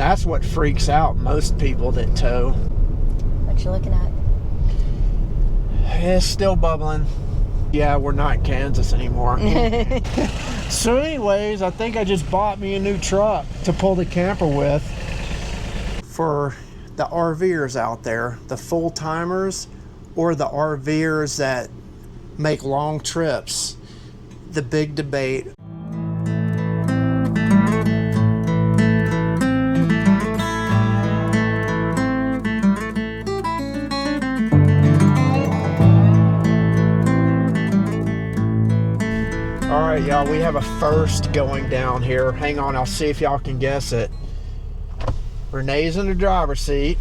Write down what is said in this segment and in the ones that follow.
that's what freaks out most people that tow. What you looking at? It's still bubbling. Yeah, we're not in Kansas anymore. So anyways, I think I just bought me a new truck to pull the camper with. For the RVers out there, the full-timers or the RVers that make long trips, the big debate. All right, y'all, we have a first going down here. Hang on, I'll see if y'all can guess it. Renee's in the driver's seat.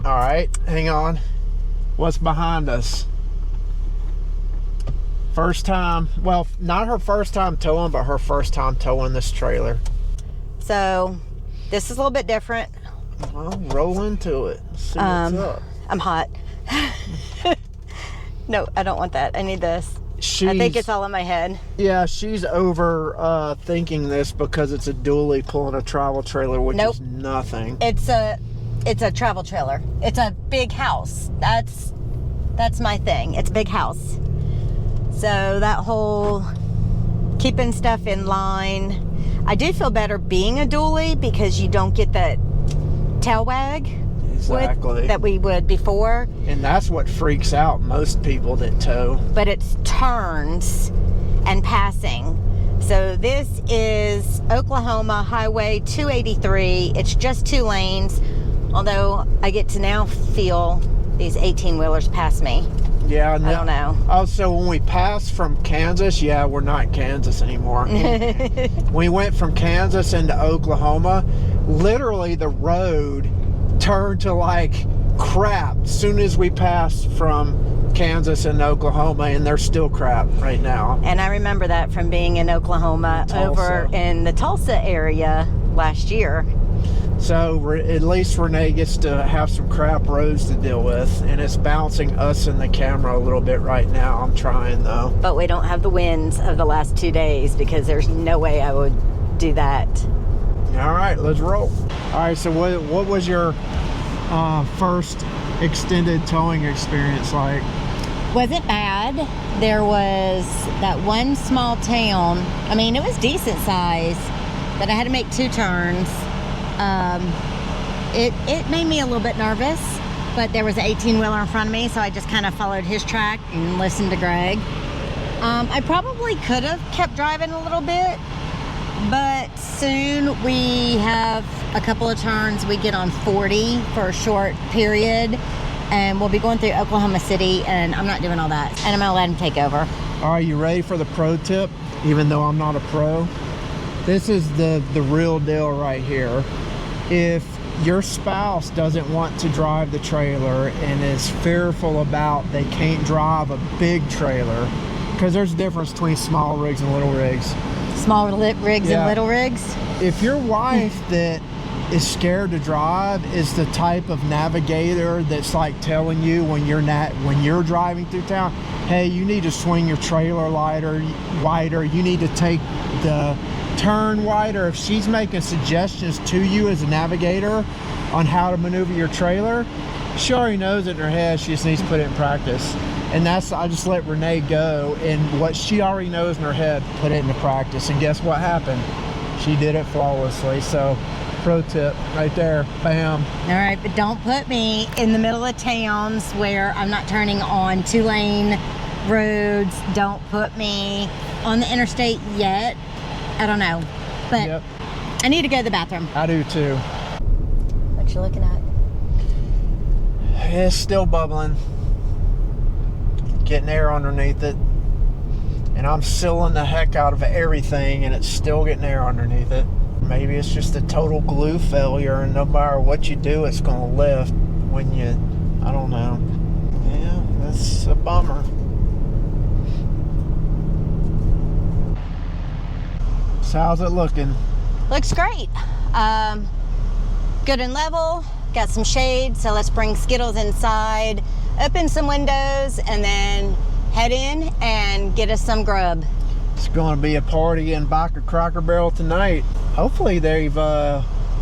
All right, hang on. What's behind us? First time, well, not her first time towing, but her first time towing this trailer. So, this is a little bit different. Well, roll into it. See what's up. I'm hot. No, I don't want that. I need this. I think it's all in my head. Yeah, she's over thinking this because it's a dually pulling a travel trailer, which is nothing. It's a travel trailer. It's a big house. That's my thing. It's a big house. So that whole keeping stuff in line. I do feel better being a dually because you don't get that tail wag. Exactly. That we would before. And that's what freaks out most people that tow. But it's turns and passing. So this is Oklahoma Highway 283. It's just 2 lanes, although I get to now feel these 18-wheelers pass me. Yeah, I don't know. Oh, so when we pass from Kansas, yeah, we're not in Kansas anymore. We went from Kansas into Oklahoma. Literally, the road turned to like crap as soon as we passed from Kansas and Oklahoma, and they're still crap right now. And I remember that from being in Oklahoma over in the Tulsa area last year. So at least Renee gets to have some crap roads to deal with, and it's bouncing us in the camera a little bit right now. I'm trying though. But we don't have the winds of the last 2 days because there's no way I would do that. All right, let's roll. All right, so what was your first extended towing experience like? Wasn't bad. There was that one small town. I mean, it was decent size, but I had to make 2 turns. It made me a little bit nervous, but there was an 18-wheeler in front of me, so I just kind of followed his track and listened to Greg. I probably could have kept driving a little bit, but soon we have a couple of turns. We get on 40 for a short period, and we'll be going through Oklahoma City, and I'm not doing all that, and I'm gonna let him take over. All right, you ready for the pro tip? Even though I'm not a pro, this is the real deal right here. If your spouse doesn't want to drive the trailer and is fearful about they can't drive a big trailer, because there's a difference between small rigs and little rigs. Small rigs and little rigs? If your wife that is scared to drive is the type of navigator that's like telling you when you're driving through town, hey, you need to swing your trailer wider, you need to take the turn wider. If she's making suggestions to you as a navigator on how to maneuver your trailer, she already knows it in her head. She just needs to put it in practice. And I just let Renee go, and what she already knows in her head, put it into practice. And guess what happened? She did it flawlessly. So pro tip right there, bam. All right, but don't put me in the middle of towns where I'm not turning on 2-lane roads. Don't put me on the interstate yet. I don't know, but I need to go to the bathroom. I do too. What you looking at? It's still bubbling. Getting air underneath it. And I'm sealing the heck out of everything, and it's still getting air underneath it. Maybe it's just a total glue failure, and no matter what you do, it's going to lift when you, I don't know. Yeah, that's a bummer. So how's it looking? Looks great. Good and level. Got some shade, so let's bring Skittles inside, open some windows, and then head in and get us some grub. It's going to be a party in back of Cracker Barrel tonight. Hopefully they've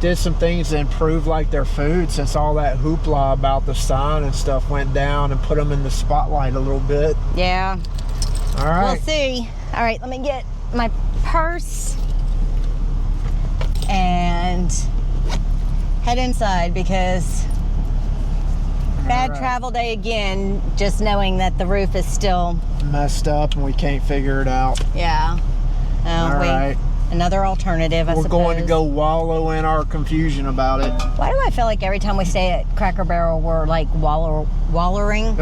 did some things to improve like their food, since all that hoopla about the sign and stuff went down, and put them in the spotlight a little bit. Yeah. All right. We'll see. All right, let me get my purse and head inside, because bad travel day again, just knowing that the roof is still messed up and we can't figure it out. Yeah. All right. Another alternative, I suppose. We're going to go wallow in our confusion about it. Why do I feel like every time we stay at Cracker Barrel, we're like wallowing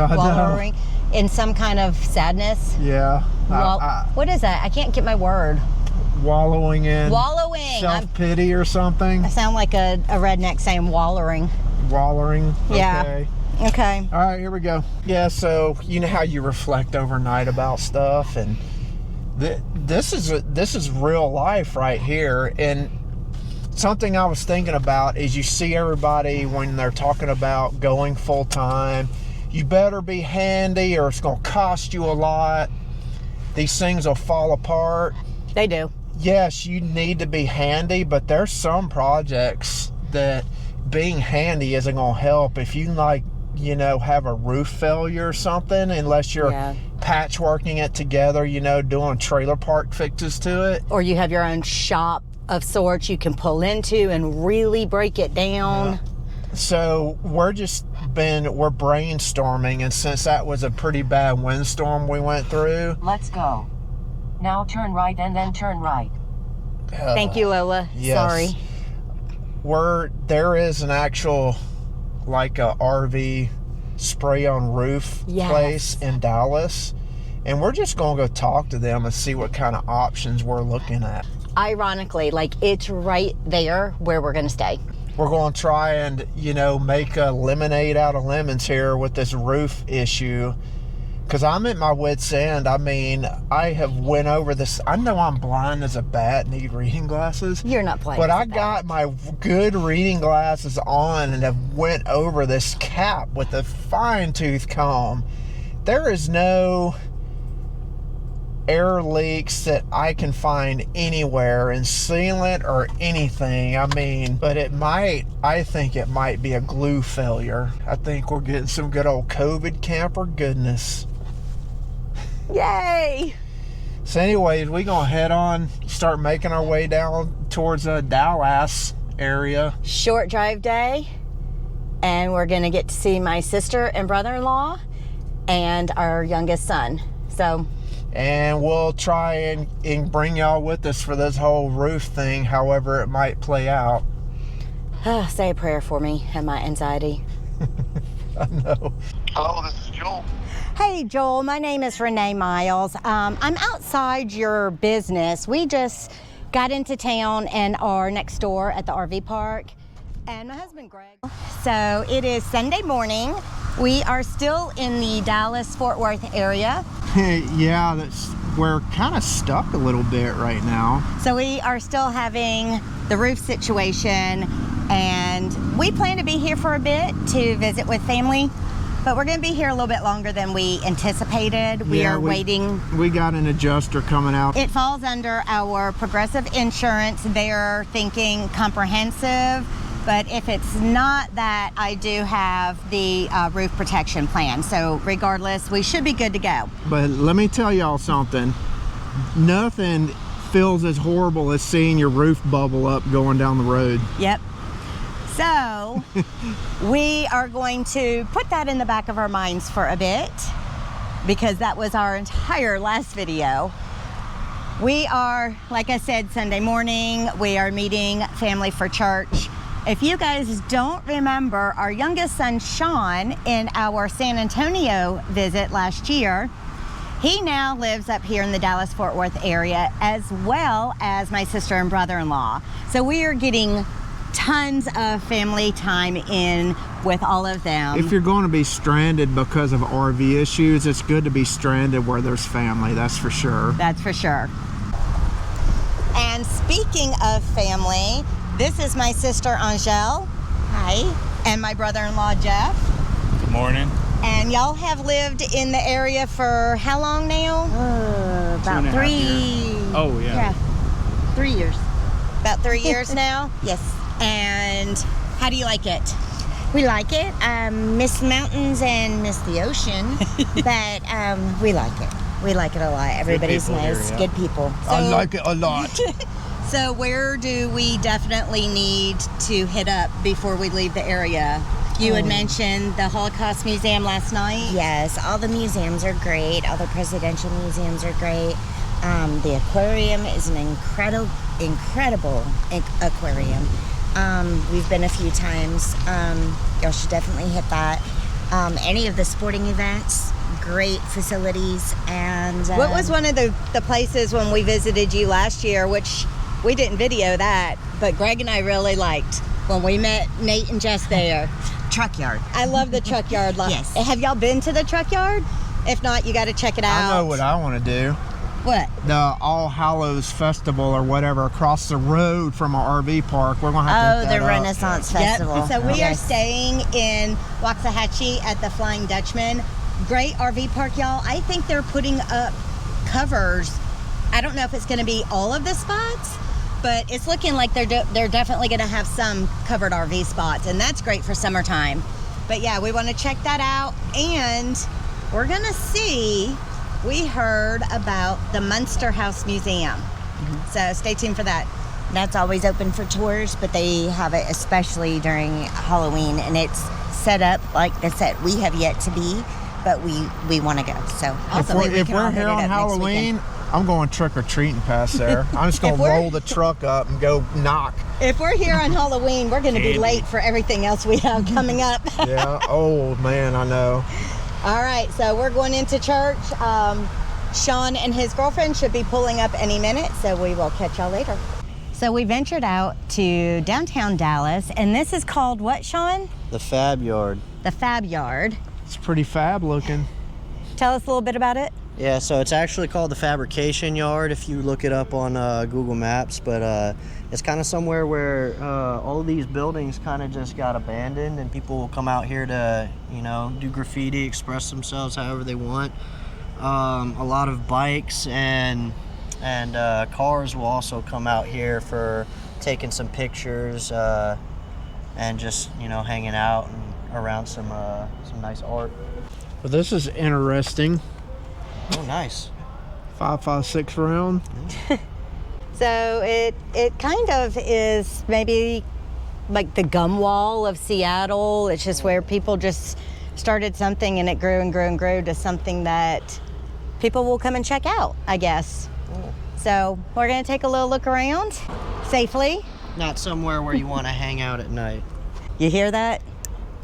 in some kind of sadness? Yeah. What is that? I can't get my word. Wallowing in self-pity or something. I sound like a redneck saying wallowing. Wallowing. Yeah. Okay. All right, here we go. Yeah, so you know how you reflect overnight about stuff, and this is real life right here. And something I was thinking about is, you see everybody when they're talking about going full time, you better be handy or it's going to cost you a lot. These things will fall apart. They do. Yes, you need to be handy, but there's some projects that being handy isn't going to help. If you have a roof failure or something, unless you're patchworking it together, doing trailer park fixes to it. Or you have your own shop of sorts you can pull into and really break it down. Yeah. So we're brainstorming, and since that was a pretty bad windstorm we went through. Let's go. Now turn right and then turn right. Thank you, Lola. Yes. Sorry. There is an actual, like a RV spray on roof place in Dallas, and we're just going to go talk to them and see what kind of options we're looking at. Ironically, it's right there where we're going to stay. We're going to try and, make a lemonade out of lemons here with this roof issue, because I'm at my wit's end. I mean, I have went over this. I know I'm blind as a bat, need reading glasses. You're not blind. But I got my good reading glasses on and have went over this cap with a fine-tooth comb. There is no air leaks that I can find anywhere in sealant or anything. I mean, but I think it might be a glue failure. I think we're getting some good old COVID camper goodness. Yay! So anyways, we're going to head on, start making our way down towards the Dallas area. Short drive day, and we're going to get to see my sister and brother-in-law and our youngest son. And we'll try and bring y'all with us for this whole roof thing, however it might play out. Say a prayer for me and my anxiety. I know. Hello, this is Joel. Hey, Joel. My name is Renee Miles. I'm outside your business. We just got into town and are next door at the RV park. And my husband, Greg. So it is Sunday morning. We are still in the Dallas-Fort Worth area. Yeah, we're kind of stuck a little bit right now. So we are still having the roof situation, and we plan to be here for a bit to visit with family, but we're going to be here a little bit longer than we anticipated. We are waiting. We got an adjuster coming out. It falls under our Progressive insurance. They're thinking comprehensive, but if it's not that, I do have the roof protection plan. So regardless, we should be good to go. But let me tell y'all something. Nothing feels as horrible as seeing your roof bubble up going down the road. Yep. So we are going to put that in the back of our minds for a bit, because that was our entire last video. We are, like I said, Sunday morning. We are meeting family for church. If you guys don't remember, our youngest son, Sean, in our San Antonio visit last year, he now lives up here in the Dallas-Fort Worth area, as well as my sister and brother-in-law. So we are getting tons of family time in with all of them. If you're going to be stranded because of RV issues, it's good to be stranded where there's family, that's for sure. That's for sure. And speaking of family, this is my sister Angele. Hi. And my brother-in-law Jeff. Good morning. And y'all have lived in the area for how long now? About 3 years. Oh, yeah. 3 years. About 3 years now? Yes. And how do you like it? We like it. Miss mountains and miss the ocean, but we like it. We like it a lot. Everybody's people here, nice, yeah. good people. I like it a lot. So where do we definitely need to hit up before we leave the area? You had mentioned the Holocaust Museum last night. Yes, all the museums are great. All the presidential museums are great. The aquarium is an incredible aquarium. We've been a few times. Y'all should definitely hit that. Any of the sporting events, great facilities. And What was one of the places when we visited you last year, which we didn't video that, but Greg and I really liked when we met Nate and Jess there? Truck yard. I love the truck yard. Yes. Have y'all been to the truck yard? If not, you got to check it out. I know what I want to do. What? The All Hallows Festival or whatever across the road from our RV park. We're going to have to hit the that up. Renaissance Festival. Yep. So we are Yes. staying in Waxahachie at the Flying Dutchman. Great RV park, y'all. I think they're putting up covers. I don't know if it's going to be all of the spots, but it's looking like they're definitely going to have some covered RV spots, and that's great for summertime. But yeah, we want to check that out, and we're going to see. We heard about the Munster House Museum, so stay tuned for that. That's always open for tours, but they have it especially during Halloween, and it's set up like the set we have yet to be, but we want to go. So Awesome. If We can all we're hit here it on up next Halloween, I'm going trick-or-treating past there. I'm just going to If we're- roll the truck up and go knock. If we're here on Halloween, we're going to be late for everything else we have coming up. Yeah. Oh, man, I know. All right, so we're going into church. Sean and his girlfriend should be pulling up any minute, so we will catch y'all later. So we ventured out to downtown Dallas, and this is called what, Sean? The Fab Yard. The Fab Yard. It's pretty fab looking. Tell us a little bit about it. Yeah, so it's actually called the Fabrication Yard if you look it up on Google Maps, but it's kind of somewhere where all these buildings kind of just got abandoned and people will come out here to, do graffiti, express themselves however they want. A lot of bikes and cars will also come out here for taking some pictures and just, hanging out and around some nice art. Well, this is interesting. Oh, nice. 5.56 round. So it kind of is maybe like the gum wall of Seattle. It's just where people just started something and it grew and grew and grew to something that people will come and check out, I guess. Cool. So we're gonna take a little look around safely. Not somewhere where you want to hang out at night. You hear that?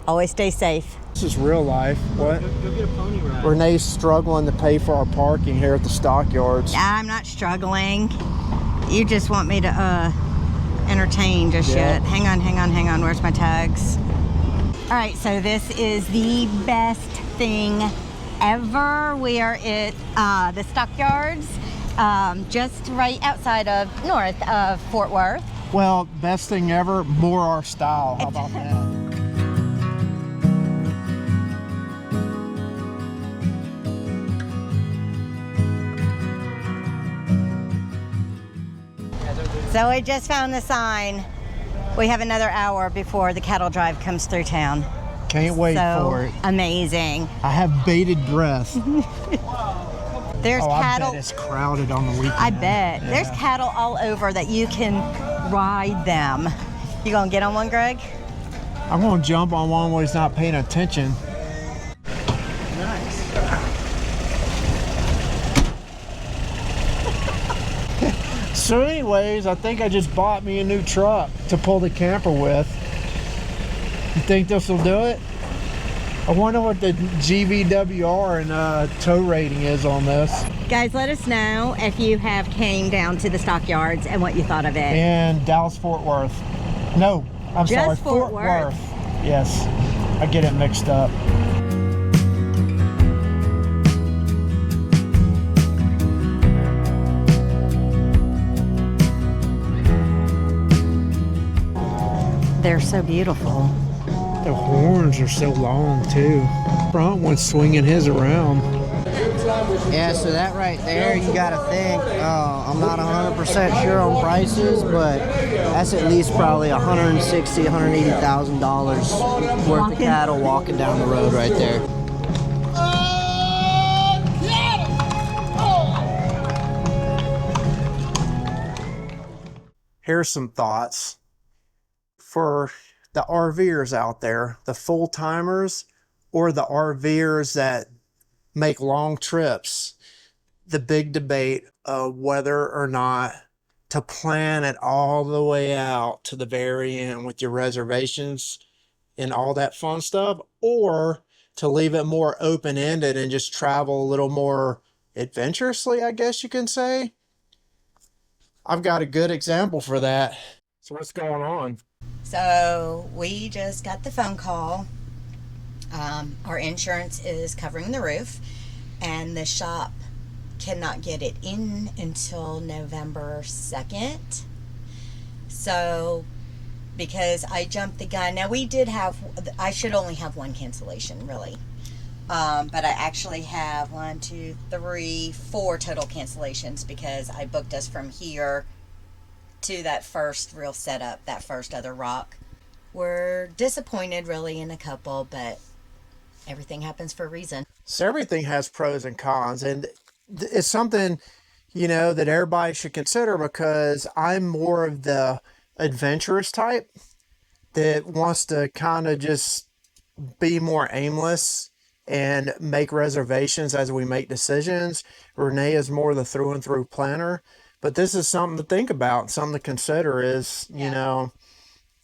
Always stay safe. This is real life. What? Go get a pony ride. Renee's struggling to pay for our parking here at the stockyards. I'm not struggling. You just want me to entertain just Yeah. yet. Hang on. Where's my tags? All right, so this is the best thing ever. We are at the stockyards, just right outside of north of Fort Worth. Well, best thing ever, more our style. How about that? So we just found the sign. We have another hour before the cattle drive comes through town. Can't wait So for it. amazing. I have bated breath. There's I cattle. bet it's crowded on the weekend. I bet. Yeah. There's cattle all over that you can ride them. You gonna get on one, Greg? I'm going to jump on one where he's not paying attention. Nice. So anyways, I think I just bought me a new truck to pull the camper with. You think this will do it? I wonder what the GVWR and tow rating is on this. Guys, let us know if you have came down to the stockyards and what you thought of it. And Dallas Fort Worth. No, I'm Just sorry, Fort Worth. Yes, I get it mixed up. They're so beautiful. The horns are so long too. Front one's swinging his around. Yeah, so that right there, you gotta think, I'm not 100% sure on prices, but that's at least probably $160,000, $180,000 worth of cattle walking down the road right there. Here's some thoughts for the RVers out there, the full-timers or the RVers that make long trips. The big debate of whether or not to plan it all the way out to the very end with your reservations and all that fun stuff, or to leave it more open-ended and just travel a little more adventurously, I guess you can say. I've got a good example for that. So what's going on? So we just got the phone call. Our insurance is covering the roof, and the shop cannot get it in until November 2nd. So because I jumped the gun, now I should only have one cancellation really. But I actually have 4 total cancellations because I booked us from here to that first real setup, that first other rock. We're disappointed really in a couple, but everything happens for a reason. So everything has pros and cons, and it's something, you know, that everybody should consider, because I'm more of the adventurous type that wants to kind of just be more aimless and make reservations as we make decisions. Renee is more the through and through planner, but this is something to think about, something to consider is, you know,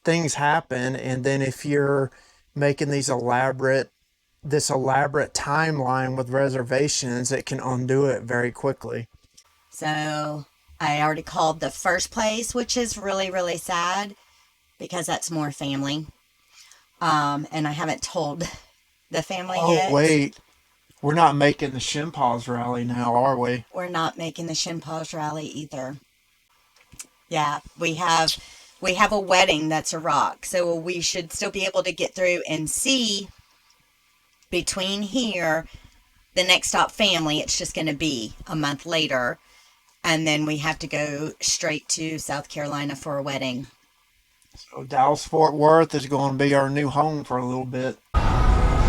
things happen. And then if you're making this elaborate timeline with reservations, it can undo it very quickly. So I already called the first place, which is really, really sad because that's more family. And I haven't told the family yet. Oh, wait. We're not making the Shinpaws rally now, are we? We're not making the Shinpaws rally either. Yeah, we have a wedding that's a rock. So we should still be able to get through and see between here, the next stop family. It's just going to be a month later. And then we have to go straight to South Carolina for a wedding. So Dallas Fort Worth is going to be our new home for a little bit.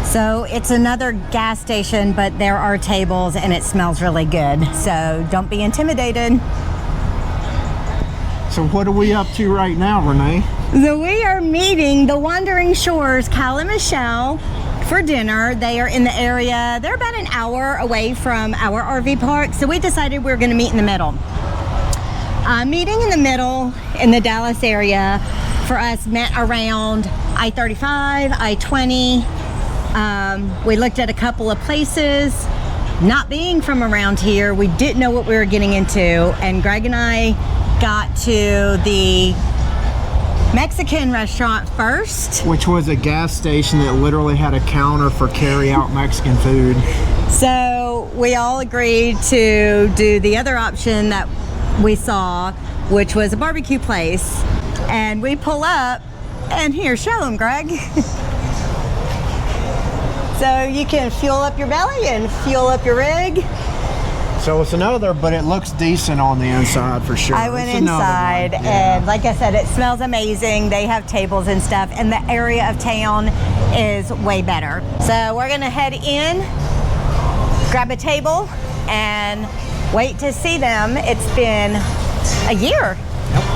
So it's another gas station, but there are tables and it smells really good. So don't be intimidated. So what are we up to right now, Renee? So we are meeting the Wandering Shores, Kyle and Michelle, for dinner. They are in the area. They're about an hour away from our RV park. So we decided we were going to meet in the middle. Meeting in the middle in the Dallas area for us meant around I-35, I-20. We looked at a couple of places. Not being from around here, we didn't know what we were getting into, and Greg and I got to the Mexican restaurant first, which was a gas station that literally had a counter for carry-out Mexican food. So we all agreed to do the other option that we saw, which was a barbecue place. And we pull up, and here, show them, Greg. So you can fuel up your belly and fuel up your rig. So it's another, but it looks decent on the inside for sure. I went inside, and like I said, it smells amazing. They have tables and stuff, and the area of town is way better. So we're gonna head in, grab a table, and wait to see them. It's been a year.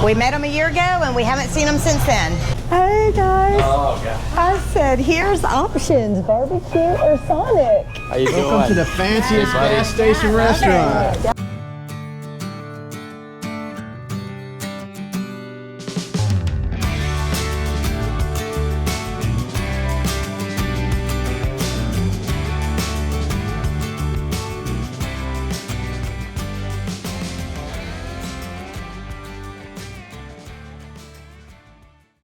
We met them a year ago, and we haven't seen them since then. Hey guys. Oh, okay. I said, here's options, barbecue or Sonic. How you doing? Welcome to the fanciest gas station restaurant.